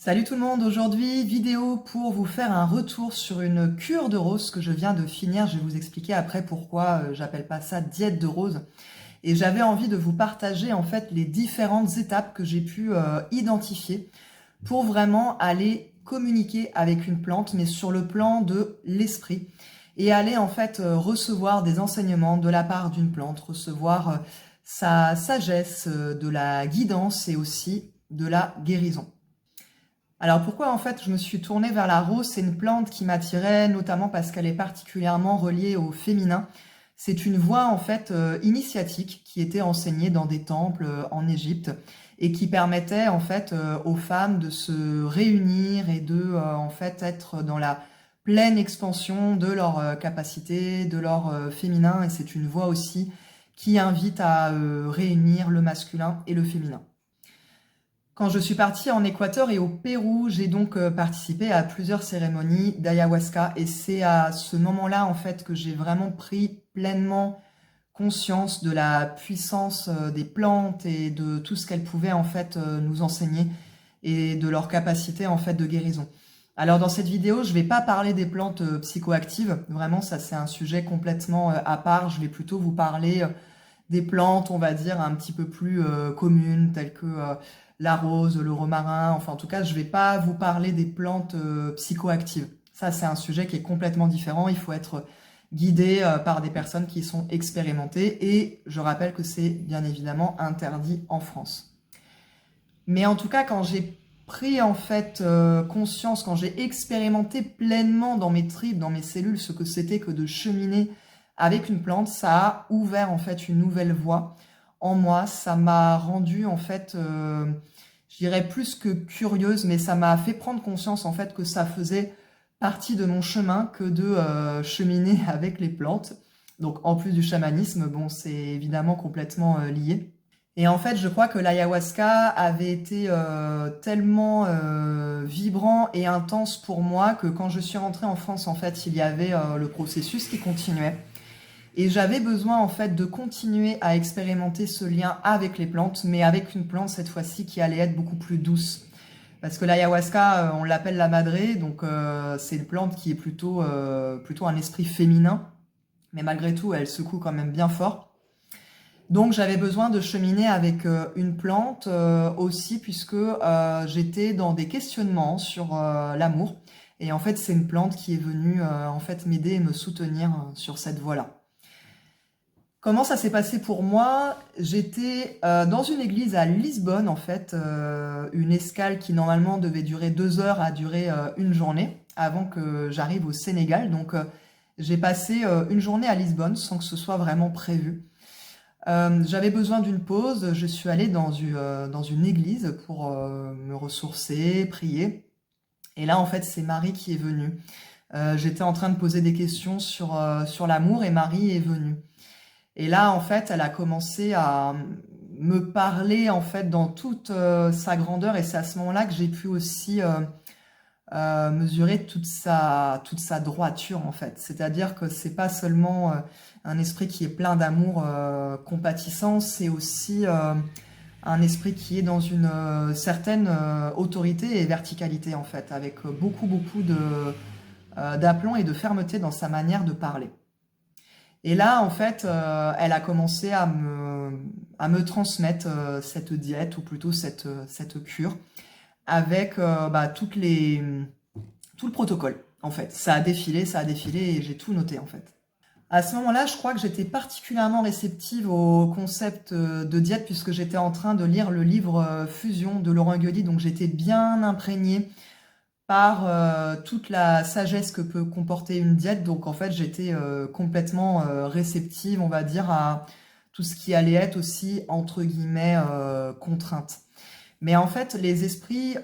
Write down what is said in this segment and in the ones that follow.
Salut tout le monde, aujourd'hui vidéo pour vous faire un retour sur une cure de rose que je viens de finir. Je vais vous expliquer après pourquoi j'appelle pas ça diète de rose. Et j'avais envie de vous partager en fait les différentes étapes que j'ai pu identifier pour vraiment aller communiquer avec une plante, mais sur le plan de l'esprit. Et aller en fait recevoir des enseignements de la part d'une plante, recevoir sa sagesse, de la guidance et aussi de la guérison. Alors pourquoi en fait je me suis tournée vers la rose? C'est une plante qui m'attirait notamment parce qu'elle est particulièrement reliée au féminin. C'est une voie en fait initiatique qui était enseignée dans des temples en Égypte et qui permettait en fait aux femmes de se réunir et de en fait être dans la pleine expansion de leur capacité, de leur féminin. Et c'est une voie aussi qui invite à réunir le masculin et le féminin. Quand je suis partie en Équateur et au Pérou, j'ai donc participé à plusieurs cérémonies d'ayahuasca et c'est à ce moment-là en fait que j'ai vraiment pris pleinement conscience de la puissance des plantes et de tout ce qu'elles pouvaient en fait nous enseigner et de leur capacité en fait de guérison. Alors dans cette vidéo, je vais pas parler des plantes psychoactives, vraiment ça c'est un sujet complètement à part, je vais plutôt vous parler des plantes, on va dire, un petit peu plus communes, telles que la rose, le romarin. Enfin, en tout cas, je ne vais pas vous parler des plantes psychoactives. Ça, c'est un sujet qui est complètement différent. Il faut être guidé par des personnes qui sont expérimentées. Et je rappelle que c'est bien évidemment interdit en France. Mais en tout cas, quand j'ai pris en fait conscience, quand j'ai expérimenté pleinement dans mes tripes, dans mes cellules, ce que c'était que de cheminer avec une plante, ça a ouvert en fait une nouvelle voie en moi. Ça m'a rendue en fait, je dirais plus que curieuse, mais ça m'a fait prendre conscience en fait que ça faisait partie de mon chemin que de cheminer avec les plantes. Donc en plus du chamanisme, bon, c'est évidemment complètement lié. Et en fait, je crois que l'ayahuasca avait été tellement vibrant et intense pour moi que quand je suis rentrée en France, en fait, il y avait le processus qui continuait. Et j'avais besoin, en fait, de continuer à expérimenter ce lien avec les plantes, mais avec une plante, cette fois-ci, qui allait être beaucoup plus douce. Parce que l'ayahuasca, on l'appelle la madré, donc c'est une plante qui est plutôt un esprit féminin. Mais malgré tout, elle secoue quand même bien fort. Donc j'avais besoin de cheminer avec une plante aussi puisque j'étais dans des questionnements sur l'amour. Et en fait, c'est une plante qui est venue en fait m'aider et me soutenir sur cette voie-là. Comment ça s'est passé pour moi? J'étais dans une église à Lisbonne en fait, une escale qui normalement devait durer 2 heures a duré une journée avant que j'arrive au Sénégal. Donc j'ai passé une journée à Lisbonne sans que ce soit vraiment prévu. J'avais besoin d'une pause, je suis allée dans une église pour me ressourcer, prier. Et là, en fait, c'est Marie qui est venue. J'étais en train de poser des questions sur l'amour et Marie est venue. Et là, en fait, elle a commencé à me parler, en fait, dans toute sa grandeur. Et c'est à ce moment-là que j'ai pu aussi mesurer toute sa droiture en fait. C'est-à-dire que c'est pas seulement un esprit qui est plein d'amour compatissant, c'est aussi un esprit qui est dans une certaine autorité et verticalité en fait, avec beaucoup d'aplomb et de fermeté dans sa manière de parler. Et là, en fait, elle a commencé à me transmettre cette diète, ou plutôt cette cure, avec tout le protocole, en fait. Ça a défilé et j'ai tout noté, en fait. À ce moment-là, je crois que j'étais particulièrement réceptive au concept de diète puisque j'étais en train de lire le livre Fusion de Laurent Gueuli, donc j'étais bien imprégnée par toute la sagesse que peut comporter une diète. Donc en fait, j'étais complètement réceptive, on va dire, à tout ce qui allait être aussi, entre guillemets, contrainte. Mais en fait, les esprits,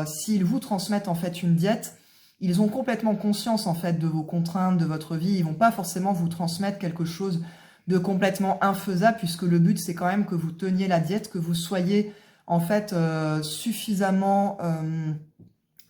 s'ils vous transmettent en fait une diète, ils ont complètement conscience en fait de vos contraintes, de votre vie. Ils vont pas forcément vous transmettre quelque chose de complètement infaisable, puisque le but c'est quand même que vous teniez la diète, que vous soyez en fait suffisamment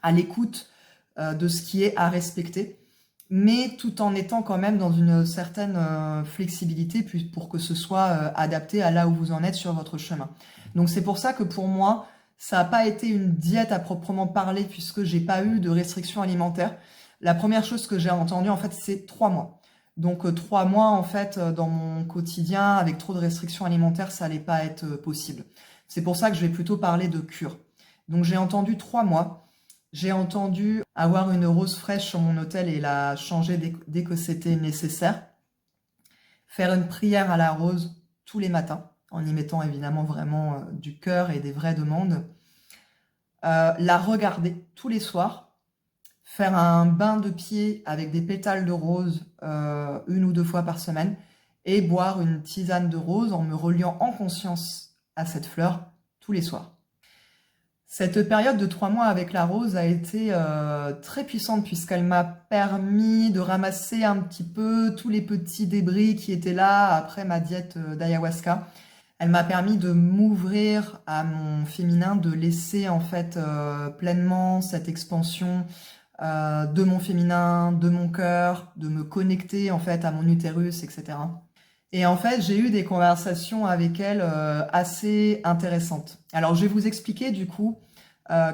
à l'écoute de ce qui est à respecter, mais tout en étant quand même dans une certaine flexibilité pour que ce soit adapté à là où vous en êtes sur votre chemin. Donc c'est pour ça que pour moi, Ça n'a pas été une diète à proprement parler puisque j'ai pas eu de restrictions alimentaires. La première chose que j'ai entendue, en fait, c'est 3 mois. Donc 3 mois, en fait, dans mon quotidien, avec trop de restrictions alimentaires, ça allait pas être possible. C'est pour ça que je vais plutôt parler de cure. Donc j'ai entendu 3 mois. J'ai entendu avoir une rose fraîche sur mon hôtel et la changer dès que c'était nécessaire. Faire une prière à la rose tous les matins, en y mettant évidemment vraiment du cœur et des vraies demandes. La regarder tous les soirs. Faire un bain de pied avec des pétales de rose 1 ou 2 fois par semaine. Et boire une tisane de rose en me reliant en conscience à cette fleur tous les soirs. Cette période de 3 mois avec la rose a été très puissante puisqu'elle m'a permis de ramasser un petit peu tous les petits débris qui étaient là après ma diète d'ayahuasca. Elle m'a permis de m'ouvrir à mon féminin, de laisser en fait pleinement cette expansion de mon féminin, de mon cœur, de me connecter en fait à mon utérus, etc. Et en fait, j'ai eu des conversations avec elle assez intéressantes. Alors, je vais vous expliquer du coup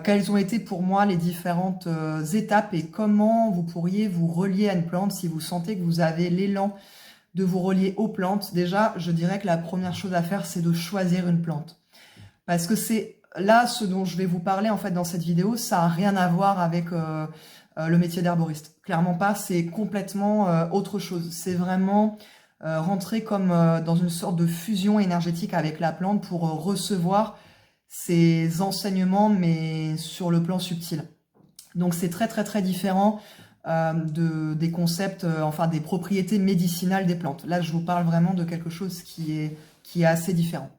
quelles ont été pour moi les différentes étapes et comment vous pourriez vous relier à une plante si vous sentez que vous avez l'élan de vous relier aux plantes. Déjà, je dirais que la première chose à faire, c'est de choisir une plante. Parce que c'est là ce dont je vais vous parler en fait dans cette vidéo, ça n'a rien à voir avec le métier d'herboriste. Clairement pas, c'est complètement autre chose. C'est vraiment rentrer comme dans une sorte de fusion énergétique avec la plante pour recevoir ces enseignements, mais sur le plan subtil. Donc c'est très très très différent des concepts, enfin des propriétés médicinales des plantes. Là, je vous parle vraiment de quelque chose qui est assez différent.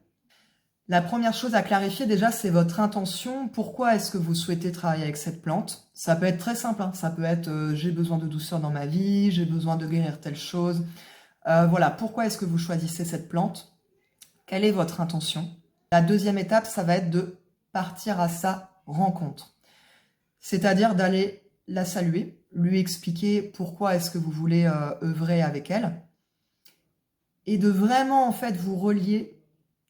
La première chose à clarifier déjà, c'est votre intention. Pourquoi est-ce que vous souhaitez travailler avec cette plante? Ça peut être très simple, hein. Ça peut être j'ai besoin de douceur dans ma vie, j'ai besoin de guérir telle chose. Voilà, pourquoi est-ce que vous choisissez cette plante? Quelle est votre intention? La deuxième étape, ça va être de partir à sa rencontre. C'est-à-dire d'aller la saluer, lui expliquer pourquoi est-ce que vous voulez œuvrer avec elle. Et de vraiment, en fait, vous relier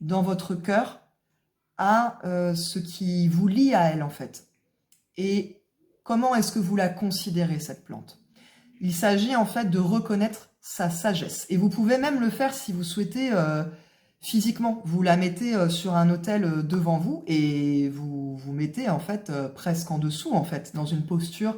dans votre cœur à ce qui vous lie à elle, en fait. Et comment est-ce que vous la considérez, cette plante? Il s'agit, en fait, de reconnaître sa sagesse. Et vous pouvez même le faire si vous souhaitez physiquement. Vous la mettez sur un autel devant vous et vous vous mettez en fait presque en dessous, en fait, dans une posture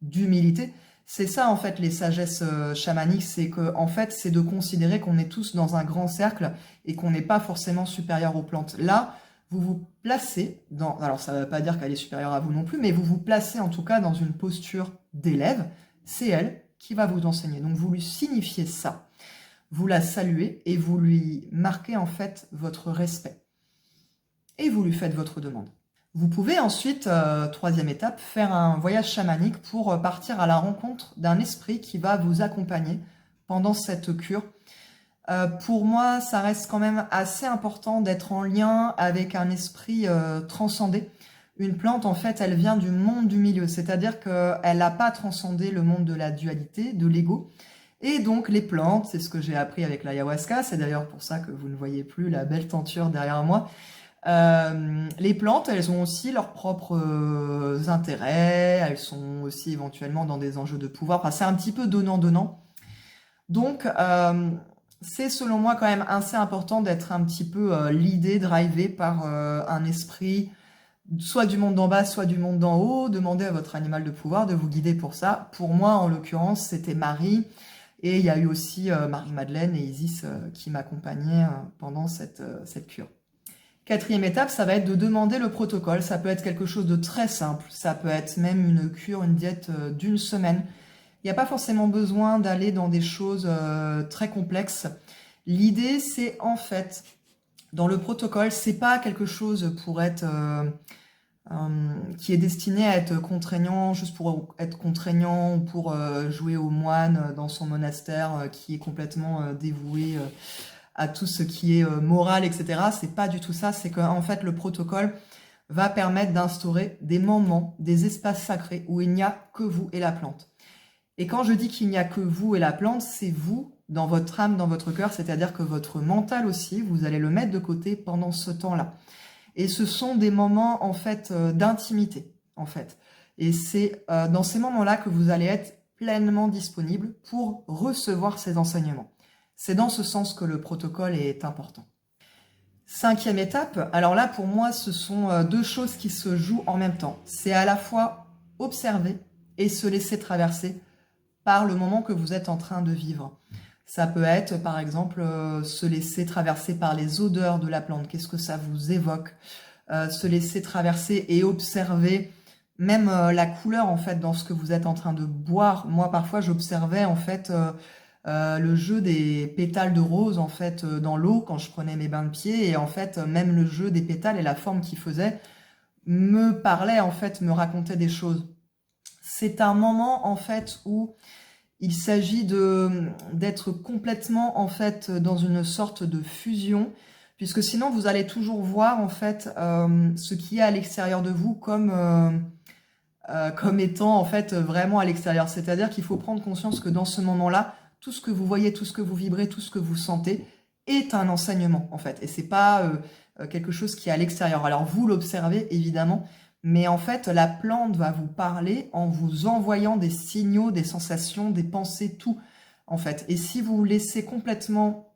d'humilité. C'est ça en fait les sagesses chamaniques, c'est que en fait c'est de considérer qu'on est tous dans un grand cercle et qu'on n'est pas forcément supérieur aux plantes. Là, vous vous placez dans, alors ça ne veut pas dire qu'elle est supérieure à vous non plus, mais vous vous placez en tout cas dans une posture d'élève. C'est elle qui va vous enseigner. Donc vous lui signifiez ça. Vous la saluez et vous lui marquez en fait votre respect. Et vous lui faites votre demande. Vous pouvez ensuite, troisième étape, faire un voyage chamanique pour partir à la rencontre d'un esprit qui va vous accompagner pendant cette cure. Pour moi, ça reste quand même assez important d'être en lien avec un esprit transcendé. Une plante, en fait, elle vient du monde du milieu, c'est-à-dire qu'elle n'a pas transcendé le monde de la dualité, de l'ego. Et donc les plantes, c'est ce que j'ai appris avec l'ayahuasca, c'est d'ailleurs pour ça que vous ne voyez plus la belle tenture derrière moi. Les plantes, elles ont aussi leurs propres intérêts, elles sont aussi éventuellement dans des enjeux de pouvoir, enfin c'est un petit peu donnant-donnant. Donc c'est selon moi quand même assez important d'être un petit peu leadé, drivé par un esprit, soit du monde d'en bas, soit du monde d'en haut. Demandez à votre animal de pouvoir de vous guider pour ça. Pour moi, en l'occurrence, c'était Marie. Et il y a eu aussi Marie-Madeleine et Isis qui m'accompagnaient pendant cette cure. Quatrième étape, ça va être de demander le protocole. Ça peut être quelque chose de très simple. Ça peut être même une cure, une diète d'1 semaine. Il n'y a pas forcément besoin d'aller dans des choses très complexes. L'idée, c'est en fait, dans le protocole, c'est pas quelque chose pour être... qui est destiné à être contraignant, juste pour être contraignant ou pour jouer au moine dans son monastère qui est complètement dévoué à tout ce qui est moral, etc. C'est pas du tout ça, c'est qu'en fait le protocole va permettre d'instaurer des moments, des espaces sacrés où il n'y a que vous et la plante. Et quand je dis qu'il n'y a que vous et la plante, c'est vous dans votre âme, dans votre cœur, c'est-à-dire que votre mental aussi, vous allez le mettre de côté pendant ce temps-là. Et ce sont des moments, en fait, d'intimité, en fait. Et c'est dans ces moments-là que vous allez être pleinement disponible pour recevoir ces enseignements. C'est dans ce sens que le protocole est important. 5e étape, alors là, pour moi, ce sont deux choses qui se jouent en même temps. C'est à la fois observer et se laisser traverser par le moment que vous êtes en train de vivre. Ça peut être, par exemple, se laisser traverser par les odeurs de la plante. Qu'est-ce que ça vous évoque? Se laisser traverser et observer même la couleur, en fait, dans ce que vous êtes en train de boire. Moi, parfois, j'observais, en fait, le jeu des pétales de rose, en fait, dans l'eau, quand je prenais mes bains de pied. Et en fait, même le jeu des pétales et la forme qu'ils faisaient me parlait, en fait, me racontait des choses. C'est un moment, en fait, où il s'agit d'être complètement, en fait, dans une sorte de fusion, puisque sinon, vous allez toujours voir, en fait, ce qui est à l'extérieur de vous comme étant, en fait, vraiment à l'extérieur. C'est-à-dire qu'il faut prendre conscience que dans ce moment-là, tout ce que vous voyez, tout ce que vous vibrez, tout ce que vous sentez est un enseignement, en fait. Et c'est pas quelque chose qui est à l'extérieur. Alors, vous l'observez, évidemment, mais en fait, la plante va vous parler en vous envoyant des signaux, des sensations, des pensées, tout, en fait. Et si vous vous laissez complètement,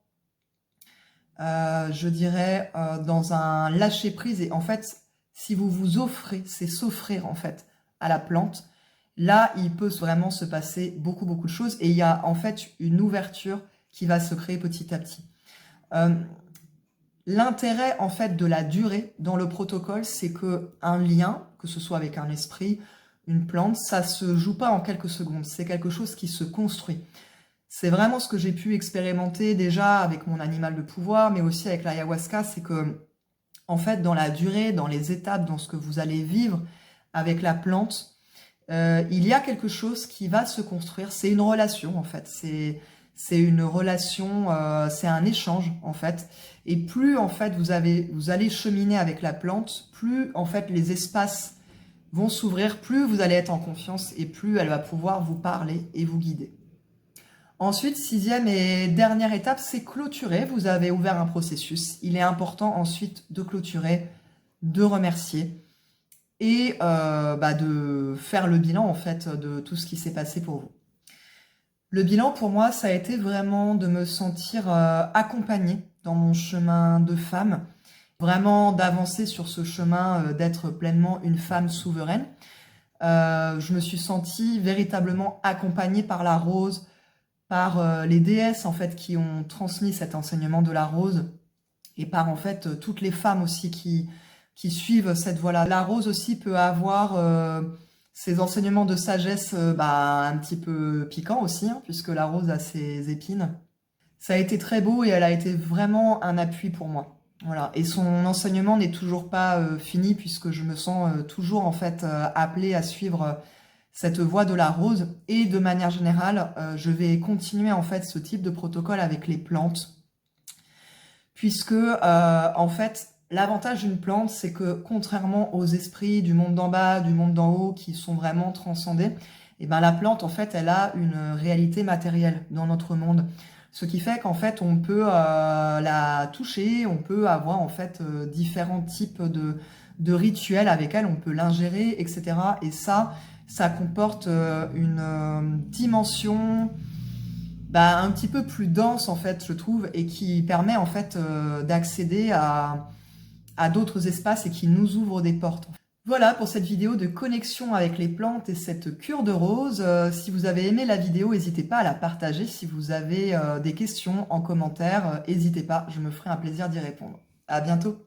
je dirais, dans un lâcher-prise, et en fait, si vous vous offrez, c'est s'offrir, en fait, à la plante, là, il peut vraiment se passer beaucoup, beaucoup de choses. Et il y a, en fait, une ouverture qui va se créer petit à petit. L'intérêt, en fait, de la durée dans le protocole, c'est qu'un lien, que ce soit avec un esprit, une plante, ça se joue pas en quelques secondes. C'est quelque chose qui se construit. C'est vraiment ce que j'ai pu expérimenter déjà avec mon animal de pouvoir, mais aussi avec l'ayahuasca, c'est que, en fait, dans la durée, dans les étapes, dans ce que vous allez vivre avec la plante, il y a quelque chose qui va se construire. C'est une relation, en fait. C'est une relation, c'est un échange, en fait. Et plus, en fait, vous allez cheminer avec la plante, plus, en fait, les espaces vont s'ouvrir, plus vous allez être en confiance et plus elle va pouvoir vous parler et vous guider. Ensuite, 6e et dernière étape, c'est clôturer. Vous avez ouvert un processus. Il est important ensuite de clôturer, de remercier et de faire le bilan, en fait, de tout ce qui s'est passé pour vous. Le bilan, pour moi, ça a été vraiment de me sentir accompagnée dans mon chemin de femme, vraiment d'avancer sur ce chemin, d'être pleinement une femme souveraine. Je me suis sentie véritablement accompagnée par la rose, par les déesses, en fait, qui ont transmis cet enseignement de la rose, et par, en fait, toutes les femmes aussi qui suivent cette voie-là. La rose aussi peut avoir ces enseignements de sagesse un petit peu piquants aussi, hein, puisque la rose a ses épines. Ça a été très beau et elle a été vraiment un appui pour moi. Voilà. Et son enseignement n'est toujours pas fini, puisque je me sens toujours, en fait, appelée à suivre cette voie de la rose. Et de manière générale, je vais continuer, en fait, ce type de protocole avec les plantes, puisque, en fait, l'avantage d'une plante, c'est que contrairement aux esprits du monde d'en bas, du monde d'en haut, qui sont vraiment transcendés, et ben la plante, en fait, elle a une réalité matérielle dans notre monde. Ce qui fait qu'en fait, on peut la toucher, on peut avoir, en fait, différents types de rituels avec elle, on peut l'ingérer, etc. Et ça comporte une dimension un petit peu plus dense, en fait, je trouve, et qui permet, en fait, d'accéder à d'autres espaces et qui nous ouvre des portes. Voilà pour cette vidéo de connexion avec les plantes et cette cure de rose. Si vous avez aimé la vidéo, n'hésitez pas à la partager. Si vous avez des questions en commentaire, n'hésitez pas, je me ferai un plaisir d'y répondre. À bientôt.